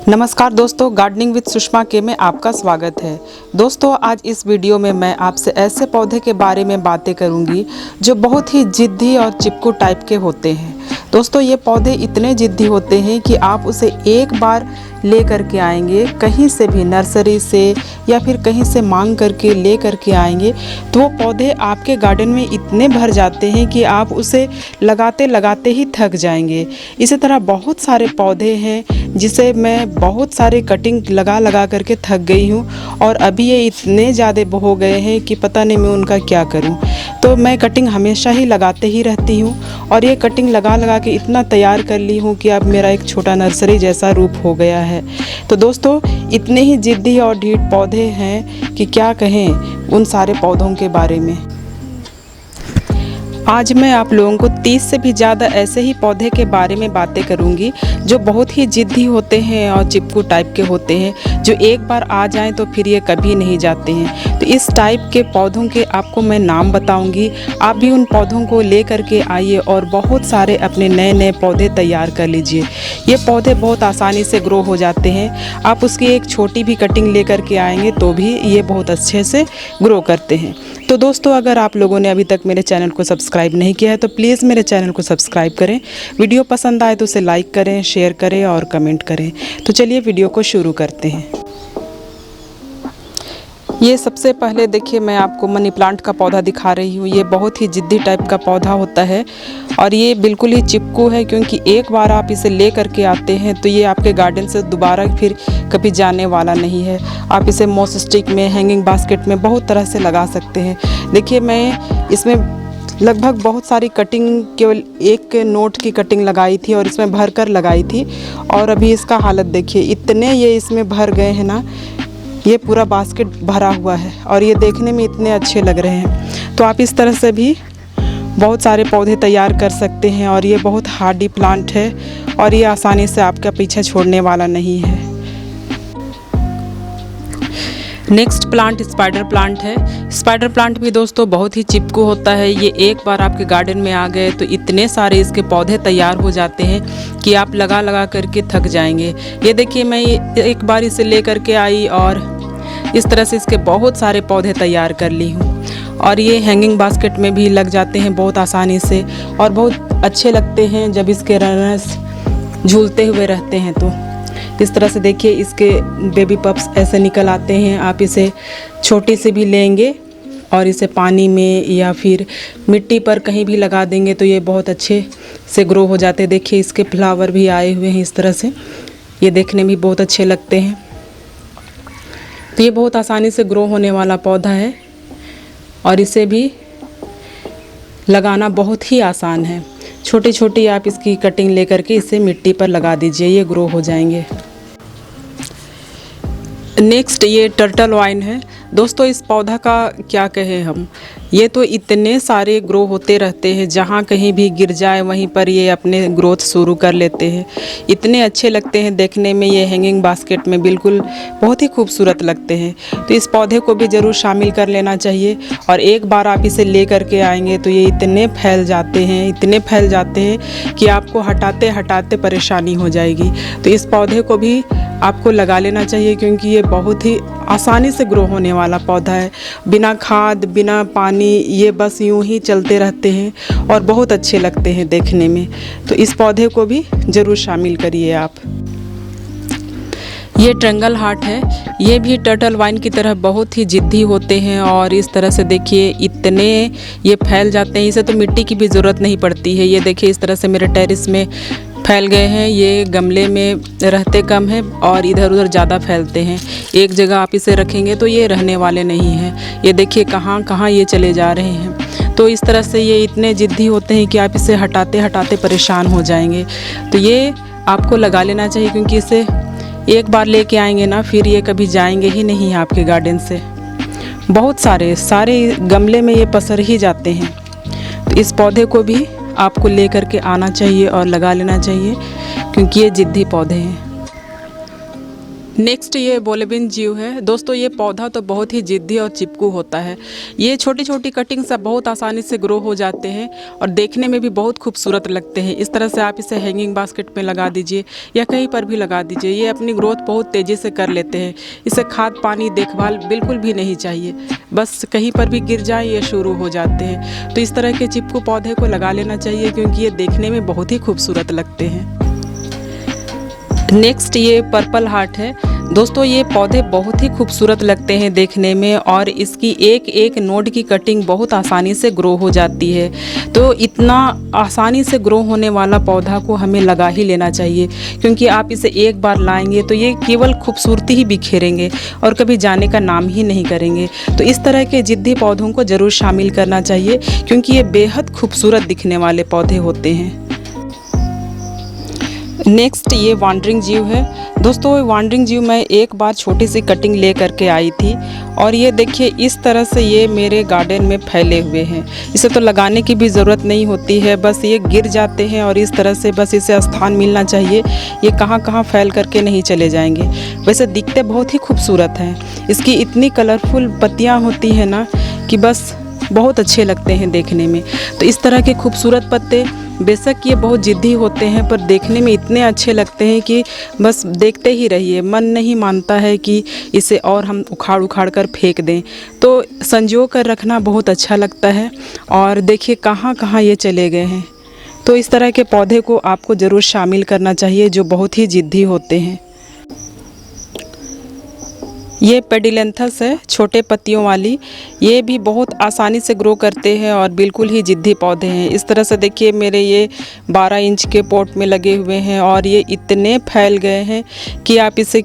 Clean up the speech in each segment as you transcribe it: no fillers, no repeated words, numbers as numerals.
नमस्कार दोस्तों, gardening with Sushma के में आपका स्वागत है। दोस्तों, आज इस वीडियो में मैं आपसे ऐसे पौधे के बारे में बातें करूंगी जो बहुत ही जिद्दी और चिपकू टाइप के होते हैं। दोस्तों, ये पौधे इतने जिद्दी होते हैं कि आप उसे एक बार ले करके आएंगे कहीं से भी, नर्सरी से या फिर कहीं से मांग करके ले करके आएंगे तो वो पौधे आपके गार्डन में इतने भर जाते हैं कि आप उसे लगाते लगाते ही थक जाएंगे। इसी तरह बहुत सारे पौधे हैं जिसे मैं बहुत सारे कटिंग लगा लगा करके थक गई हूँ और अभी ये इतने ज़्यादा हो गए हैं कि पता नहीं मैं उनका क्या करूँ। तो मैं कटिंग हमेशा ही लगाते ही रहती हूँ और ये कटिंग लगा लगा के इतना तैयार कर ली हूँ कि अब मेरा एक छोटा नर्सरी जैसा रूप हो गया है। तो दोस्तों, इतने ही जिद्दी और ढीठ पौधे हैं कि क्या कहें उन सारे पौधों के बारे में। आज मैं आप लोगों को 30 से भी ज़्यादा ऐसे ही पौधे के बारे में बातें करूंगी जो बहुत ही जिद्दी होते हैं और चिपकू टाइप के होते हैं, जो एक बार आ जाएं तो फिर ये कभी नहीं जाते हैं। तो इस टाइप के पौधों के आपको मैं नाम बताऊंगी। आप भी उन पौधों को ले करके आइए और बहुत सारे अपने नए नए पौधे तैयार कर लीजिए। ये पौधे बहुत आसानी से ग्रो हो जाते हैं। आप उसकी एक छोटी भी कटिंग ले करके आएंगे तो भी ये बहुत अच्छे से ग्रो करते हैं। तो दोस्तों, अगर आप लोगों ने अभी तक मेरे चैनल को सब्सक्राइब नहीं किया है तो प्लीज़ मेरे चैनल को सब्सक्राइब करें। वीडियो पसंद आए तो उसे लाइक करें, शेयर करें और कमेंट करें। तो चलिए वीडियो को शुरू करते हैं। ये सबसे पहले देखिए, मैं आपको मनी प्लांट का पौधा दिखा रही हूँ। ये बहुत ही जिद्दी टाइप का पौधा होता है और ये बिल्कुल ही चिपकू है, क्योंकि एक बार आप इसे ले करके आते हैं तो ये आपके गार्डन से दोबारा फिर कभी जाने वाला नहीं है। आप इसे मॉस स्टिक में, हैंगिंग बास्केट में बहुत तरह से लगा सकते हैं। देखिए, मैं इसमें लगभग बहुत सारी कटिंग, केवल एक नोट की कटिंग लगाई थी और इसमें भर कर लगाई थी और अभी इसका हालत देखिए, इतने ये इसमें भर गए हैं ना, ये पूरा बास्केट भरा हुआ है और ये देखने में इतने अच्छे लग रहे हैं। तो आप इस तरह से भी बहुत सारे पौधे तैयार कर सकते हैं और ये बहुत हार्डी प्लांट है और ये आसानी से आपका पीछा छोड़ने वाला नहीं है। नेक्स्ट प्लांट स्पाइडर प्लांट है। स्पाइडर प्लांट भी दोस्तों बहुत ही चिपकू होता है। ये एक बार आपके गार्डन में आ गए तो इतने सारे इसके पौधे तैयार हो जाते हैं कि आप लगा लगा करके थक जाएंगे। ये देखिए, मैं एक बार इसे ले करके आई और इस तरह से इसके बहुत सारे पौधे तैयार कर ली हूँ और ये हैंगिंग बास्केट में भी लग जाते हैं बहुत आसानी से और बहुत अच्छे लगते हैं जब इसके रनर्स झूलते हुए रहते हैं। तो इस तरह से देखिए, इसके बेबी पप्स ऐसे निकल आते हैं। आप इसे छोटी से भी लेंगे और इसे पानी में या फिर मिट्टी पर कहीं भी लगा देंगे तो ये बहुत अच्छे से ग्रो हो जाते हैं। देखिए, इसके फ्लावर भी आए हुए हैं इस तरह से, ये देखने में बहुत अच्छे लगते हैं। तो ये बहुत आसानी से ग्रो होने वाला पौधा है और इसे भी लगाना बहुत ही आसान है। छोटी छोटी आप इसकी कटिंग लेकर के इसे मिट्टी पर लगा दीजिए, ये ग्रो हो जाएंगे। नेक्स्ट ये टर्टल वाइन है। दोस्तों, इस पौधा का क्या कहें हम, ये तो इतने सारे ग्रो होते रहते हैं, जहाँ कहीं भी गिर जाए वहीं पर ये अपने ग्रोथ शुरू कर लेते हैं। इतने अच्छे लगते हैं देखने में, ये हैंगिंग बास्केट में बिल्कुल बहुत ही खूबसूरत लगते हैं। तो इस पौधे को भी ज़रूर शामिल कर लेना चाहिए और एक बार आप इसे ले करके आएंगे तो ये इतने फैल जाते हैं, इतने फैल जाते हैं कि आपको हटाते हटाते परेशानी हो जाएगी। तो इस पौधे को भी आपको लगा लेना चाहिए, क्योंकि ये बहुत ही आसानी से ग्रो होने वाला पौधा है। बिना खाद, बिना पानी, ये बस यूं ही चलते रहते हैं और बहुत अच्छे लगते हैं देखने में। तो इस पौधे को भी ज़रूर शामिल करिए आप। ये ट्रैंगल हार्ट है। ये भी टर्टल वाइन की तरह बहुत ही जिद्दी होते हैं और इस तरह से देखिए इतने ये फैल जाते हैं। इसे तो मिट्टी की भी ज़रूरत नहीं पड़ती है। ये देखिए, इस तरह से मेरे टेरेस में फैल गए हैं। ये गमले में रहते कम हैं और इधर उधर ज़्यादा फैलते हैं। एक जगह आप इसे रखेंगे तो ये रहने वाले नहीं हैं। ये देखिए कहाँ कहाँ ये चले जा रहे हैं। तो इस तरह से ये इतने जिद्दी होते हैं कि आप इसे हटाते हटाते परेशान हो जाएंगे। तो ये आपको लगा लेना चाहिए, क्योंकि इसे एक बार लेके आएंगे ना, फिर ये कभी जाएंगे ही नहीं आपके गार्डन से। बहुत सारे गमले में ये पसर ही जाते हैं। तो इस पौधे को भी आपको ले करके आना चाहिए और लगा लेना चाहिए, क्योंकि ये जिद्दी पौधे हैं। नेक्स्ट ये बोलेबिन जीव है। दोस्तों ये पौधा तो बहुत ही जिद्दी और चिपकू होता है। ये छोटी छोटी कटिंग से बहुत आसानी से ग्रो हो जाते हैं और देखने में भी बहुत खूबसूरत लगते हैं। इस तरह से आप इसे हैंगिंग बास्केट में लगा दीजिए या कहीं पर भी लगा दीजिए। ये अपनी ग्रोथ बहुत तेज़ी से कर लेते हैं। इसे खाद पानी देखभाल बिल्कुल भी नहीं चाहिए, बस कहीं पर भी गिर जाए ये शुरू हो जाते हैं। तो इस तरह के चिपकू पौधे को लगा लेना चाहिए क्योंकि ये देखने में बहुत ही खूबसूरत लगते हैं। नेक्स्ट ये पर्पल हार्ट है। दोस्तों ये पौधे बहुत ही खूबसूरत लगते हैं देखने में और इसकी एक एक नोड की कटिंग बहुत आसानी से ग्रो हो जाती है। तो इतना आसानी से ग्रो होने वाला पौधा को हमें लगा ही लेना चाहिए क्योंकि आप इसे एक बार लाएंगे तो ये केवल खूबसूरती ही बिखेरेंगे और कभी जाने का नाम ही नहीं करेंगे। तो इस तरह के जिद्दी पौधों को ज़रूर शामिल करना चाहिए क्योंकि ये बेहद खूबसूरत दिखने वाले पौधे होते हैं। नेक्स्ट ये वांडरिंग जीव है। दोस्तों वांडरिंग जीव मैं एक बार छोटी सी कटिंग ले करके आई थी और ये देखिए इस तरह से ये मेरे गार्डन में फैले हुए हैं। इसे तो लगाने की भी ज़रूरत नहीं होती है, बस ये गिर जाते हैं और इस तरह से बस इसे स्थान मिलना चाहिए। ये कहाँ कहाँ फैल करके नहीं चले जाएंगे। वैसे दिखते बहुत ही खूबसूरत हैं। इसकी इतनी कलरफुल पत्तियाँ होती हैं ना कि बस बहुत अच्छे लगते हैं देखने में। तो इस तरह के खूबसूरत पत्ते बेशक ये बहुत जिद्दी होते हैं पर देखने में इतने अच्छे लगते हैं कि बस देखते ही रहिए, मन नहीं मानता है कि इसे और हम उखाड़ उखाड़ कर फेंक दें। तो संजो कर रखना बहुत अच्छा लगता है और देखिए कहाँ कहाँ ये चले गए हैं। तो इस तरह के पौधे को आपको ज़रूर शामिल करना चाहिए जो बहुत ही जिद्दी होते हैं। ये पेडिलेंथस है, छोटे पत्तियों वाली। ये भी बहुत आसानी से ग्रो करते हैं और बिल्कुल ही जिद्दी पौधे हैं। इस तरह से देखिए मेरे ये 12 इंच के पॉट में लगे हुए हैं और ये इतने फैल गए हैं कि आप इसे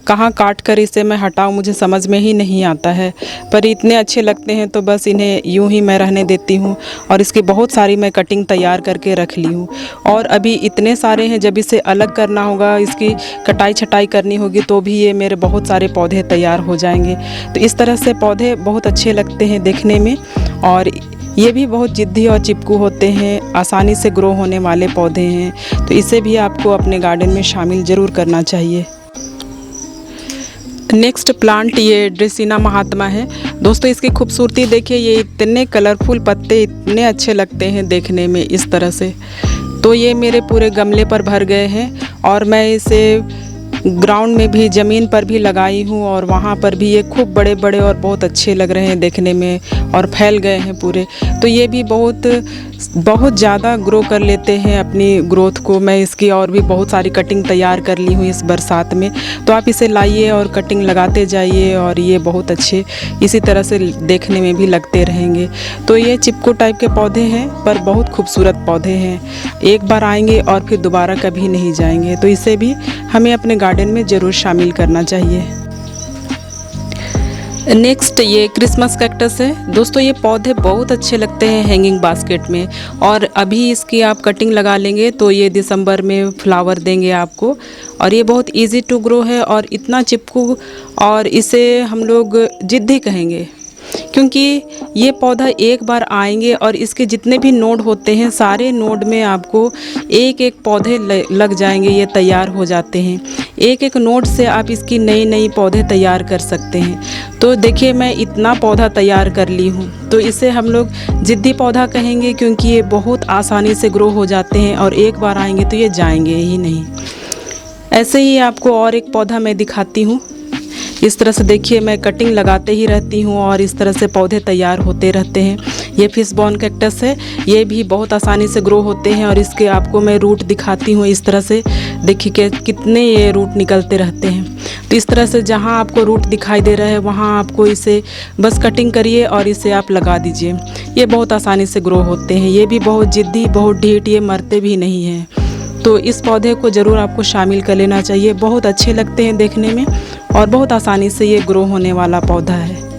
कहाँ काट कर इसे मैं हटाऊँ मुझे समझ में ही नहीं आता है। पर इतने अच्छे लगते हैं तो बस इन्हें यूं ही मैं रहने देती हूँ और इसकी बहुत सारी मैं कटिंग तैयार करके रख ली हूँ। और अभी इतने सारे हैं, जब इसे अलग करना होगा, इसकी कटाई छटाई करनी होगी तो भी ये मेरे बहुत सारे पौधे तैयार हो जाएंगे। तो इस तरह से पौधे बहुत अच्छे लगते हैं देखने में और ये भी बहुत जिद्दी और चिपकू होते हैं, आसानी से ग्रो होने वाले पौधे हैं। तो इसे भी आपको अपने गार्डन में शामिल ज़रूर करना चाहिए। नेक्स्ट प्लांट ये ड्रेसिना महात्मा है। दोस्तों इसकी खूबसूरती देखिए, ये इतने कलरफुल पत्ते इतने अच्छे लगते हैं देखने में इस तरह से। तो ये मेरे पूरे गमले पर भर गए हैं और मैं इसे ग्राउंड में भी, ज़मीन पर भी लगाई हूँ और वहाँ पर भी ये खूब बड़े बड़े और बहुत अच्छे लग रहे हैं देखने में और फैल गए हैं पूरे। तो ये भी बहुत ज़्यादा ग्रो कर लेते हैं अपनी ग्रोथ को। मैं इसकी और भी बहुत सारी कटिंग तैयार कर ली हूँ इस बरसात में। तो आप इसे लाइए और कटिंग लगाते जाइए और ये बहुत अच्छे इसी तरह से देखने में भी लगते रहेंगे। तो ये चिपकू टाइप के पौधे हैं पर बहुत खूबसूरत पौधे हैं। एक बार आएंगे और फिर दोबारा कभी नहीं जाएंगे। तो इसे भी हमें अपने गार्डन में ज़रूर शामिल करना चाहिए। नेक्स्ट ये क्रिसमस कैक्टस है। दोस्तों ये पौधे बहुत अच्छे लगते हैं हैंगिंग बास्केट में और अभी इसकी आप कटिंग लगा लेंगे तो ये दिसंबर में फ्लावर देंगे आपको। और ये बहुत इजी टू ग्रो है और इतना चिपकू, और इसे हम लोग जिद्दी कहेंगे क्योंकि ये पौधा एक बार आएंगे और इसके जितने भी नोड होते हैं सारे नोड में आपको एक एक पौधे लग जाएंगे। ये तैयार हो जाते हैं, एक एक नोड से आप इसकी नई नई पौधे तैयार कर सकते हैं। तो देखिए मैं इतना पौधा तैयार कर ली हूँ। तो इसे हम लोग जिद्दी पौधा कहेंगे क्योंकि ये बहुत आसानी से ग्रो हो जाते हैं और एक बार आएंगे तो ये जाएंगे ही नहीं। ऐसे ही आपको और एक पौधा मैं दिखाती हूँ। इस तरह से देखिए मैं कटिंग लगाते ही रहती हूँ और इस तरह से पौधे तैयार होते रहते हैं। ये फिशबोन कैक्टस है। ये भी बहुत आसानी से ग्रो होते हैं और इसके आपको मैं रूट दिखाती हूँ। इस तरह से देखिए कितने ये रूट निकलते रहते हैं। तो इस तरह से जहाँ आपको रूट दिखाई दे रहा है वहाँ आपको इसे बस कटिंग करिए और इसे आप लगा दीजिए। ये बहुत आसानी से ग्रो होते हैं। ये भी बहुत जिद्दी, बहुत ढीठ, ये मरते भी नहीं हैं। तो इस पौधे को ज़रूर आपको शामिल कर लेना चाहिए। बहुत अच्छे लगते हैं देखने में और बहुत आसानी से ये ग्रो होने वाला पौधा है।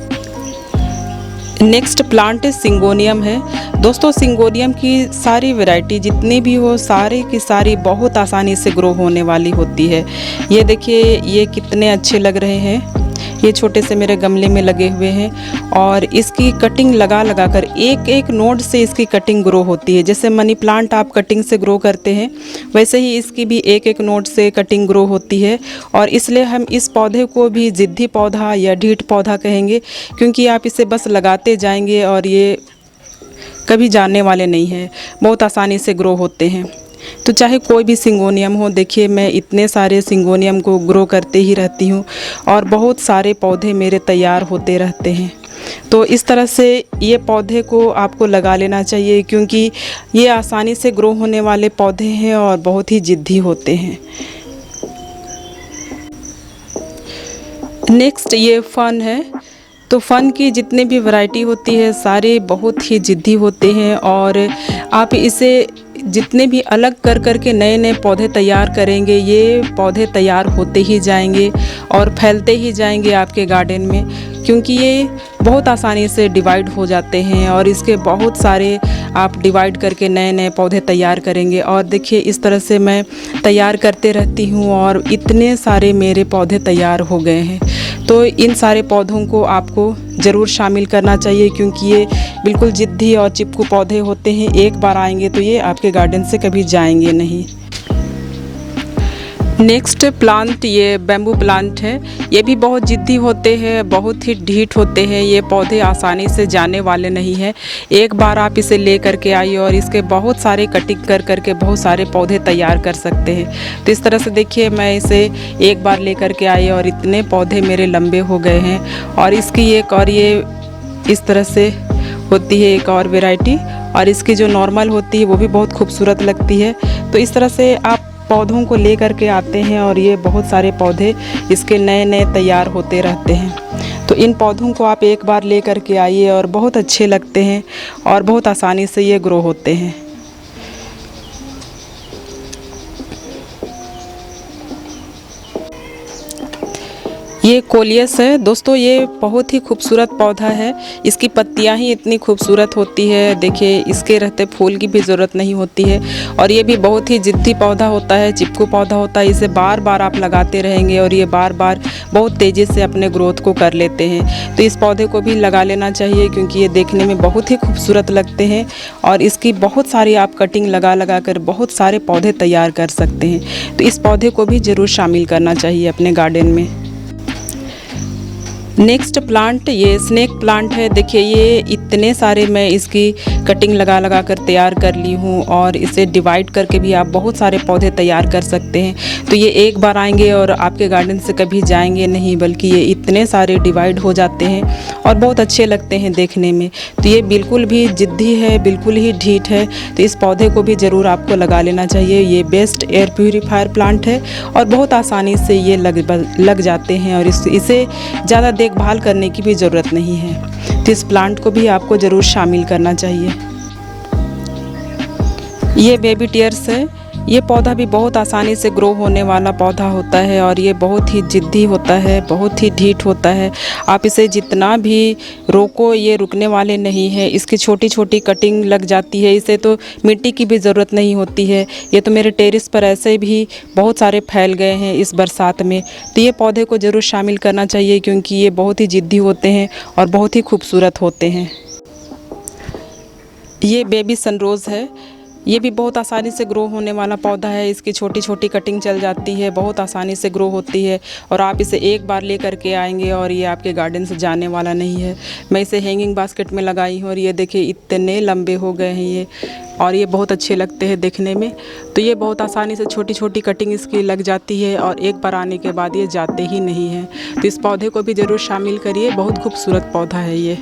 नेक्स्ट प्लांट सिंगोनियम है। दोस्तों सिंगोनियम की सारी वैरायटी जितनी भी हो सारी की सारी बहुत आसानी से ग्रो होने वाली होती है। ये देखिए ये कितने अच्छे लग रहे हैं। ये छोटे से मेरे गमले में लगे हुए हैं और इसकी कटिंग लगा लगा कर एक एक नोड से इसकी कटिंग ग्रो होती है। जैसे मनी प्लांट आप कटिंग से ग्रो करते हैं, वैसे ही इसकी भी एक एक नोड से कटिंग ग्रो होती है। और इसलिए हम इस पौधे को भी जिद्दी पौधा या ढीठ पौधा कहेंगे, क्योंकि आप इसे बस लगाते जाएंगे और ये कभी जाने वाले नहीं हैं, बहुत आसानी से ग्रो होते हैं। तो चाहे कोई भी सिंगोनियम हो, देखिए मैं इतने सारे सिंगोनियम को ग्रो करते ही रहती हूँ और बहुत सारे पौधे मेरे तैयार होते रहते हैं। तो इस तरह से ये पौधे को आपको लगा लेना चाहिए, क्योंकि ये आसानी से ग्रो होने वाले पौधे हैं और बहुत ही जिद्दी होते हैं। नेक्स्ट ये फन है। तो फ़न की जितने भी वैरायटी होती है सारे बहुत ही जिद्दी होते हैं और आप इसे जितने भी अलग कर कर के नए नए पौधे तैयार करेंगे, ये पौधे तैयार होते ही जाएंगे और फैलते ही जाएंगे आपके गार्डन में, क्योंकि ये बहुत आसानी से डिवाइड हो जाते हैं और इसके बहुत सारे आप डिवाइड करके नए नए पौधे तैयार करेंगे। और देखिए इस तरह से मैं तैयार करते रहती हूँ और इतने सारे मेरे पौधे तैयार हो गए हैं। तो इन सारे पौधों को आपको ज़रूर शामिल करना चाहिए, क्योंकि ये बिल्कुल जिद्दी और चिपकू पौधे होते हैं। एक बार आएंगे तो ये आपके गार्डन से कभी जाएंगे नहीं। नेक्स्ट प्लांट ये बैम्बू प्लांट है। ये भी बहुत जिद्दी होते हैं, बहुत ही ढीठ होते हैं। ये पौधे आसानी से जाने वाले नहीं हैं। एक बार आप इसे ले करके आइए और इसके बहुत सारे कटिंग कर करके बहुत सारे पौधे तैयार कर सकते हैं। तो इस तरह से देखिए मैं इसे एक बार ले करके आई और इतने पौधे मेरे लंबे हो गए हैं। और इसकी एक और ये इस तरह से होती है एक और वैरायटी, और इसकी जो नॉर्मल होती है वो भी बहुत खूबसूरत लगती है। तो इस तरह से आप पौधों को ले करके आते हैं और ये बहुत सारे पौधे इसके नए नए तैयार होते रहते हैं। तो इन पौधों को आप एक बार ले करके आइए और बहुत अच्छे लगते हैं और बहुत आसानी से ये ग्रो होते हैं। ये कोलियस है दोस्तों, ये बहुत ही खूबसूरत पौधा है। इसकी पत्तियां ही इतनी खूबसूरत होती है, देखिए इसके रहते फूल की भी ज़रूरत नहीं होती है। और ये भी बहुत ही जिद्दी पौधा होता है, चिपकू पौधा होता है। इसे बार बार आप लगाते रहेंगे और ये बार बार बहुत तेज़ी से अपने ग्रोथ को कर लेते हैं। तो इस पौधे को भी लगा लेना चाहिए, क्योंकि ये देखने में बहुत ही खूबसूरत लगते हैं और इसकी बहुत सारी आप कटिंग लगा लगा कर बहुत सारे पौधे तैयार कर सकते हैं। तो इस पौधे को भी ज़रूर शामिल करना चाहिए अपने गार्डन में। नेक्स्ट प्लांट ये स्नेक प्लांट है। देखिए ये इतने सारे मैं इसकी कटिंग लगा लगा कर तैयार कर ली हूँ और इसे डिवाइड करके भी आप बहुत सारे पौधे तैयार कर सकते हैं। तो ये एक बार आएंगे और आपके गार्डन से कभी जाएंगे नहीं, बल्कि ये इतने सारे डिवाइड हो जाते हैं और बहुत अच्छे लगते हैं देखने में। तो ये बिल्कुल भी जिद्दी है, बिल्कुल ही ढीठ है। तो इस पौधे को भी ज़रूर आपको लगा लेना चाहिए। ये बेस्ट एयर प्यूरीफायर प्लांट है और बहुत आसानी से ये लग जाते हैं और इसे ज़्यादा देखभाल करने की भी ज़रूरत नहीं है। तो इस प्लांट को भी आपको ज़रूर शामिल करना चाहिए। ये बेबी टियर्स है। ये पौधा भी बहुत आसानी से ग्रो होने वाला पौधा होता है और ये बहुत ही जिद्दी होता है, बहुत ही ढीठ होता है। आप इसे जितना भी रोको ये रुकने वाले नहीं है। इसकी छोटी छोटी कटिंग लग जाती है, इसे तो मिट्टी की भी ज़रूरत नहीं होती है। ये तो मेरे टेरेस पर ऐसे भी बहुत सारे फैल गए हैं इस बरसात में। तो ये पौधे को ज़रूर शामिल करना चाहिए, क्योंकि ये बहुत ही जिद्दी होते हैं और बहुत ही खूबसूरत होते हैं। ये बेबी सनरोज़ है। ये भी बहुत आसानी से ग्रो होने वाला पौधा है। इसकी छोटी छोटी कटिंग चल जाती है, बहुत आसानी से ग्रो होती है और आप इसे एक बार ले करके आएंगे और ये आपके गार्डन से जाने वाला नहीं है। मैं इसे हैंगिंग बास्केट में लगाई हूँ और ये देखिए इतने लंबे हो गए हैं ये, और ये बहुत अच्छे लगते हैं देखने में। तो ये बहुत आसानी से छोटी छोटी कटिंग इसकी लग जाती है और एक बार आने के बाद ये जाते ही नहीं हैं। तो इस पौधे को भी ज़रूर शामिल करिए, बहुत खूबसूरत पौधा है ये।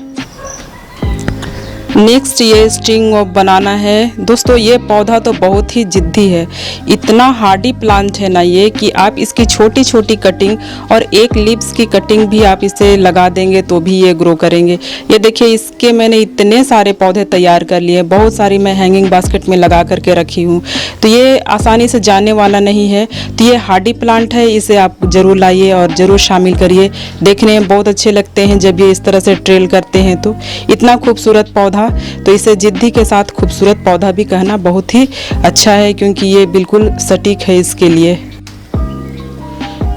नेक्स्ट ये स्ट्रिंग ऑफ बनाना है। दोस्तों ये पौधा तो बहुत ही जिद्दी है, इतना हार्डी प्लांट है ना ये कि आप इसकी छोटी छोटी कटिंग और एक लीव्स की कटिंग भी आप इसे लगा देंगे तो भी ये ग्रो करेंगे। ये देखिए इसके मैंने इतने सारे पौधे तैयार कर लिए, बहुत सारी मैं हैंगिंग बास्केट में लगा करके रखी हूँ। तो ये आसानी से जाने वाला नहीं है। तो ये हार्डी प्लांट है, इसे आप ज़रूर लाइए और ज़रूर शामिल करिए। देखने में बहुत अच्छे लगते हैं जब ये इस तरह से ट्रेल करते हैं। तो इतना खूबसूरत पौधा, तो इसे जिद्दी के साथ खूबसूरत पौधा भी कहना बहुत ही अच्छा है, क्योंकि ये बिल्कुल सटीक है इसके लिए।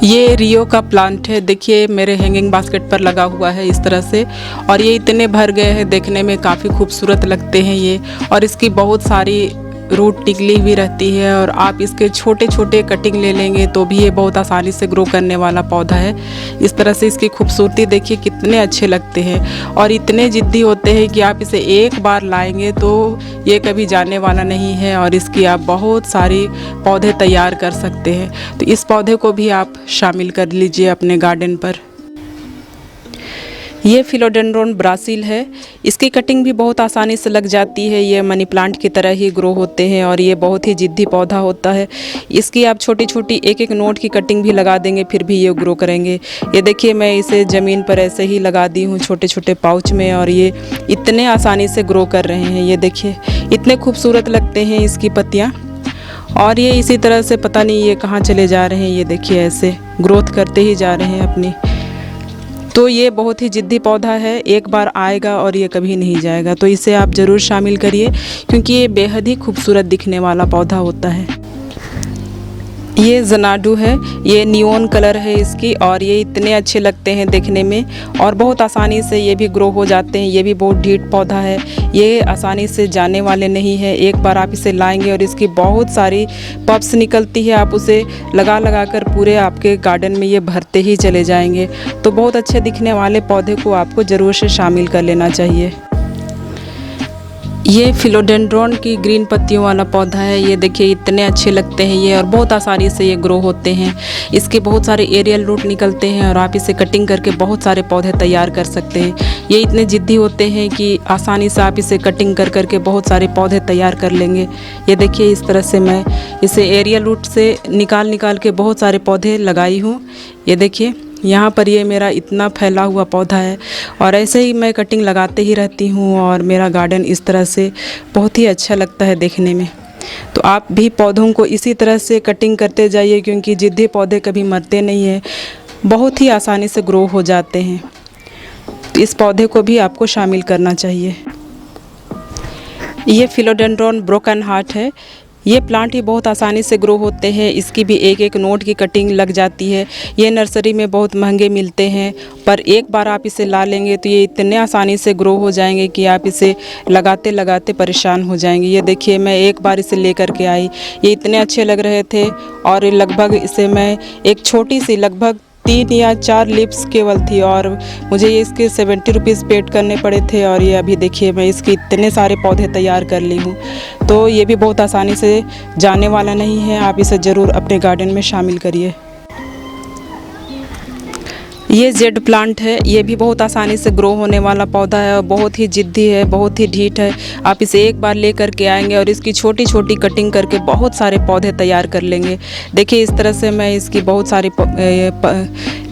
ये रियो का प्लांट है, देखिए मेरे हैंगिंग बास्केट पर लगा हुआ है इस तरह से। और ये इतने भर गए हैं, देखने में काफ़ी खूबसूरत लगते हैं ये। और इसकी बहुत सारी रूट निकली हुई रहती है और आप इसके छोटे छोटे कटिंग ले लेंगे तो भी ये बहुत आसानी से ग्रो करने वाला पौधा है। इस तरह से इसकी खूबसूरती देखिए कितने अच्छे लगते हैं और इतने ज़िद्दी होते हैं कि आप इसे एक बार लाएंगे तो ये कभी जाने वाला नहीं है और इसकी आप बहुत सारी पौधे तैयार कर सकते हैं। तो इस पौधे को भी आप शामिल कर लीजिए अपने गार्डन पर। ये फिलोडेंड्रोन ब्राज़ील है, इसकी कटिंग भी बहुत आसानी से लग जाती है। ये मनी प्लांट की तरह ही ग्रो होते हैं और ये बहुत ही ज़िद्दी पौधा होता है। इसकी आप छोटी छोटी एक एक नोट की कटिंग भी लगा देंगे फिर भी ये ग्रो करेंगे। ये देखिए मैं इसे ज़मीन पर ऐसे ही लगा दी हूँ छोटे छोटे पाउच में और ये इतने आसानी से ग्रो कर रहे हैं। ये देखिए इतने खूबसूरत लगते हैं इसकी पत्तियाँ। और ये इसी तरह से पता नहीं ये कहाँ चले जा रहे हैं, ये देखिए ऐसे ग्रोथ करते ही जा रहे हैं अपनी। तो ये बहुत ही ज़िद्दी पौधा है, एक बार आएगा और ये कभी नहीं जाएगा। तो इसे आप ज़रूर शामिल करिए क्योंकि ये बेहद ही खूबसूरत दिखने वाला पौधा होता है। ये जनाडू है, ये नियोन कलर है इसकी और ये इतने अच्छे लगते हैं देखने में और बहुत आसानी से ये भी ग्रो हो जाते हैं। ये भी बहुत ढीठ पौधा है, ये आसानी से जाने वाले नहीं है। एक बार आप इसे लाएंगे और इसकी बहुत सारी पप्स निकलती है, आप उसे लगा लगा कर पूरे आपके गार्डन में ये भरते ही चले जाएंगे। तो बहुत अच्छे दिखने वाले पौधे को आपको ज़रूर से शामिल कर लेना चाहिए। ये फिलोडेंड्रोन की ग्रीन पत्तियों वाला पौधा है, ये देखिए इतने अच्छे लगते हैं ये और बहुत आसानी से ये ग्रो होते हैं। इसके बहुत सारे एरियल रूट निकलते हैं और आप इसे कटिंग करके बहुत सारे पौधे तैयार कर सकते हैं। ये इतने ज़िद्दी होते हैं कि आसानी से आप इसे कटिंग कर करके बहुत सारे पौधे तैयार कर लेंगे। ये देखिए इस तरह से मैं इसे एरियल रूट से निकाल निकाल के बहुत सारे पौधे लगाई हूँ। ये देखिए यहाँ पर ये मेरा इतना फैला हुआ पौधा है और ऐसे ही मैं कटिंग लगाते ही रहती हूँ और मेरा गार्डन इस तरह से बहुत ही अच्छा लगता है देखने में। तो आप भी पौधों को इसी तरह से कटिंग करते जाइए क्योंकि ज़िद्दी पौधे कभी मरते नहीं हैं, बहुत ही आसानी से ग्रो हो जाते हैं। तो इस पौधे को भी आपको शामिल करना चाहिए। ये फिलोडेंड्रोन ब्रोकन हार्ट है, ये प्लांट ही बहुत आसानी से ग्रो होते हैं। इसकी भी एक एक नोट की कटिंग लग जाती है। ये नर्सरी में बहुत महंगे मिलते हैं पर एक बार आप इसे ला लेंगे तो ये इतने आसानी से ग्रो हो जाएंगे कि आप इसे लगाते लगाते परेशान हो जाएंगे। ये देखिए मैं एक बार इसे लेकर के आई, ये इतने अच्छे लग रहे थे और लगभग इसे मैं एक छोटी सी लगभग 3 या 4 लिप्स केवल थी और मुझे ये इसके 70 रुपीज़ पेड करने पड़े थे। और ये अभी देखिए मैं इसके इतने सारे पौधे तैयार कर ली हूँ। तो ये भी बहुत आसानी से जाने वाला नहीं है, आप इसे ज़रूर अपने गार्डन में शामिल करिए। ये जेड प्लांट है, ये भी बहुत आसानी से ग्रो होने वाला पौधा है और बहुत ही ज़िद्दी है, बहुत ही ढीठ है। आप इसे एक बार ले करके आएंगे और इसकी छोटी छोटी कटिंग करके बहुत सारे पौधे तैयार कर लेंगे। देखिए इस तरह से मैं इसकी बहुत सारी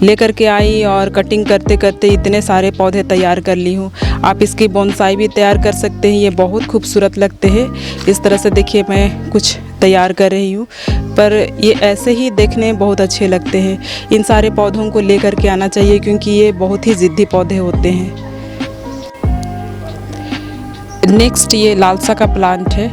ले करके आई और कटिंग करते करते इतने सारे पौधे तैयार कर ली हूँ। आप इसकी बोनसाई भी तैयार कर सकते हैं, ये बहुत खूबसूरत लगते हैं। इस तरह से देखिए मैं कुछ तैयार कर रही हूँ पर ये ऐसे ही देखने में बहुत अच्छे लगते हैं। इन सारे पौधों को ले करके आना चाहिए क्योंकि ये बहुत ही ज़िद्दी पौधे होते हैं। नेक्स्ट ये लालसा का प्लांट है,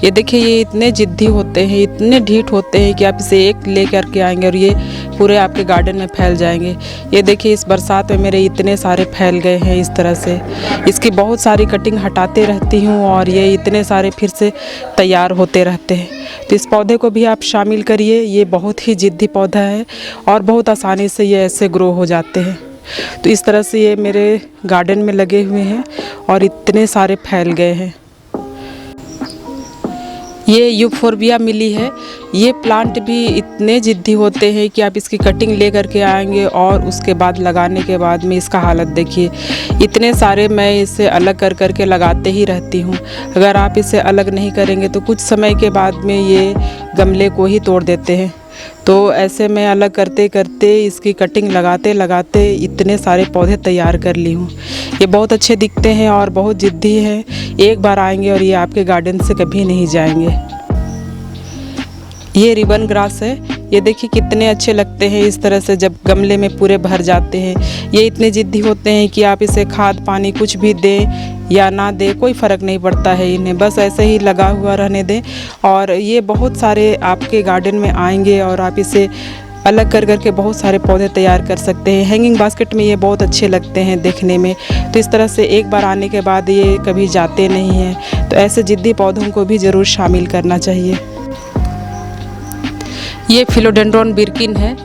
ये देखिए ये इतने ज़िद्दी होते हैं, इतने ढीठ होते हैं कि आप इसे एक ले करके आएंगे और ये पूरे आपके गार्डन में फैल जाएंगे। ये देखिए इस बरसात में मेरे इतने सारे फैल गए हैं इस तरह से। इसकी बहुत सारी कटिंग हटाते रहती हूँ और ये इतने सारे फिर से तैयार होते रहते हैं। तो इस पौधे को भी आप शामिल करिए, ये बहुत ही ज़िद्दी पौधा है और बहुत आसानी से ये ऐसे ग्रो हो जाते हैं। तो इस तरह से ये मेरे गार्डन में लगे हुए हैं और इतने सारे फैल गए हैं। ये यूफोर्बिया मिली है, ये प्लांट भी इतने ज़िद्दी होते हैं कि आप इसकी कटिंग ले करके आएंगे और उसके बाद लगाने के बाद में इसका हालत देखिए। इतने सारे मैं इसे अलग कर करके लगाते ही रहती हूँ। अगर आप इसे अलग नहीं करेंगे तो कुछ समय के बाद में ये गमले को ही तोड़ देते हैं। तो ऐसे मैं अलग करते करते इसकी कटिंग लगाते लगाते इतने सारे पौधे तैयार कर ली हूँ। ये बहुत अच्छे दिखते हैं और बहुत ज़िद्दी हैं, एक बार आएंगे और ये आपके गार्डन से कभी नहीं जाएंगे। ये रिबन ग्रास है, ये देखिए कितने अच्छे लगते हैं इस तरह से जब गमले में पूरे भर जाते हैं। ये इतने ज़िद्दी होते हैं कि आप इसे खाद पानी कुछ भी दें या ना दे कोई फ़र्क नहीं पड़ता है इन्हें, बस ऐसे ही लगा हुआ रहने दें और ये बहुत सारे आपके गार्डन में आएंगे और आप इसे अलग कर करके बहुत सारे पौधे तैयार कर सकते हैं। हैंगिंग बास्केट में ये बहुत अच्छे लगते हैं देखने में। तो इस तरह से एक बार आने के बाद ये कभी जाते नहीं हैं। तो ऐसे जिद्दी पौधों को भी ज़रूर शामिल करना चाहिए। ये फिलोडेंड्रॉन बिर्किन है।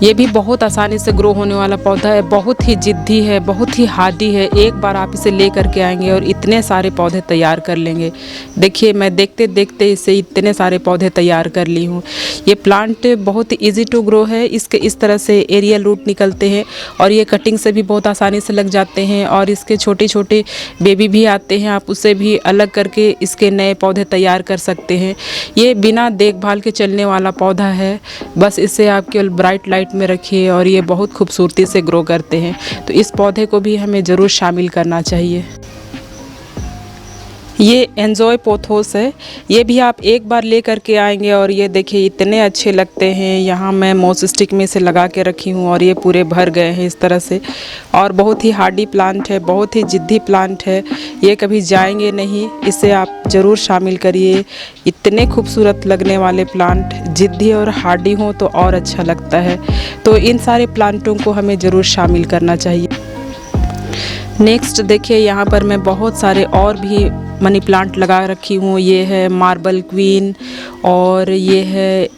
ये भी बहुत आसानी से ग्रो होने वाला पौधा है, बहुत ही जिद्दी है, बहुत ही हार्डी है। एक बार आप इसे ले करके आएंगे और इतने सारे पौधे तैयार कर लेंगे। देखिए मैं देखते देखते इसे इतने सारे पौधे तैयार कर ली हूँ। ये प्लांट बहुत इजी टू ग्रो है। इसके इस तरह से एरियल रूट निकलते हैं और ये कटिंग से भी बहुत आसानी से लग जाते हैं और इसके छोटे छोटे बेबी भी आते हैं। आप उसे भी अलग करके इसके नए पौधे तैयार कर सकते हैं। ये बिना देखभाल के चलने वाला पौधा है। बस इसे आप केवल ब्राइट लाइट में रखिए और ये बहुत खूबसूरती से ग्रो करते हैं। तो इस पौधे को भी हमें ज़रूर शामिल करना चाहिए। ये एंजॉय पोथोस है। ये भी आप एक बार ले करके आएंगे और ये देखिए इतने अच्छे लगते हैं। यहाँ मैं मोस स्टिक में से लगा के रखी हूँ और ये पूरे भर गए हैं इस तरह से। और बहुत ही हार्डी प्लांट है, बहुत ही जिद्दी प्लांट है। ये कभी जाएंगे नहीं, इसे आप ज़रूर शामिल करिए। इतने खूबसूरत लगने वाले प्लांट जिद्दी और हार्डी हों तो और अच्छा लगता है। तो इन सारे प्लांटों को हमें ज़रूर शामिल करना चाहिए। नेक्स्ट देखिए यहाँ पर मैं बहुत सारे और भी मनी प्लांट लगा रखी हूँ। ये है मार्बल क्वीन और ये है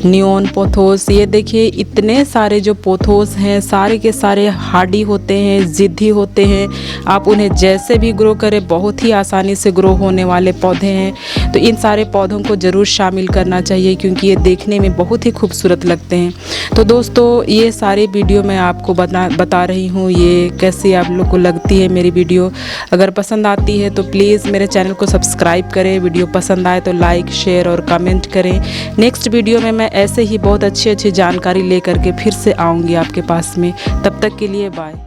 नियॉन पोथोस। ये देखिए इतने सारे जो पोथोस हैं सारे के सारे हार्डी होते हैं, ज़िद्दी होते हैं। आप उन्हें जैसे भी ग्रो करें बहुत ही आसानी से ग्रो होने वाले पौधे हैं। तो इन सारे पौधों को ज़रूर शामिल करना चाहिए क्योंकि ये देखने में बहुत ही खूबसूरत लगते हैं। तो दोस्तों ये सारी वीडियो मैं आपको बता रही हूँ ये कैसी आप लोग को लगती है मेरी वीडियो। अगर पसंद आती है तो प्लीज़ मेरे चैनल को सब्सक्राइब करें। वीडियो पसंद आए तो लाइक शेयर और कमेंट करें। नेक्स्ट वीडियो में मैं ऐसे ही बहुत अच्छी जानकारी लेकर के फिर से आऊँगी आपके पास में। तब तक के लिए बाय।